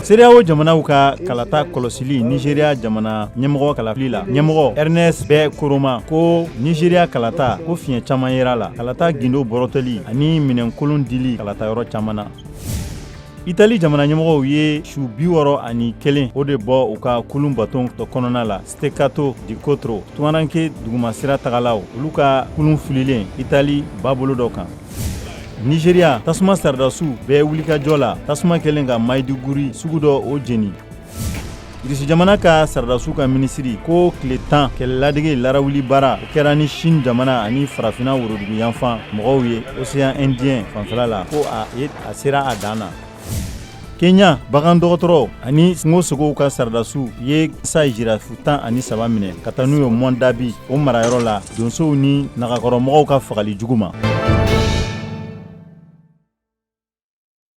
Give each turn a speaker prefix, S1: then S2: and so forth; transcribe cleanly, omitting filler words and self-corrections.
S1: CEDEAO jamanaw ka kalata kɔlɔsili Nigeria jamana ɲɛmɔgɔ kalafili la. Ɲɛmɔgɔ Ernest B. Koroma ko Nigeria kalata ko fiɲɛ caman yera la. Kalata gindo bɔrɔtɔli ani minɛnkolon dili kalata yɔrɔ caman na. Itali jamana ɲɛmɔgɔw ye su 61 o de bɔ u ka kulun baton dɔ kɔnɔna la. Steccato di Cotro Tumaranke duguma sira tagalaw olu ka kulun fililen Itali babolo dɔ kan. Nigeria tasuma sardasiw bɛɛ wulikajɔ la. Tasuma kɛlen ka Maiduguri sugu dɔ o jeni. Irisi jamana ka sardasiw ka minisiri ko tile 10 kɛlɛladege larawuli baara o kɛra ni Chine jamana ani farafina worodugu yanfan mɔgɔw ye Océan Indien fanfɛla la ko a sera a dan na. Kenya bagan dɔgɔtɔrɔ ani kungosogow ka sardasiw ye sa jirafu 13 minɛ ka taa n'u ye Mondabi o marayɔrɔ la donsow ni nagakɔrɔmɔgɔw ka fagali jugu ma.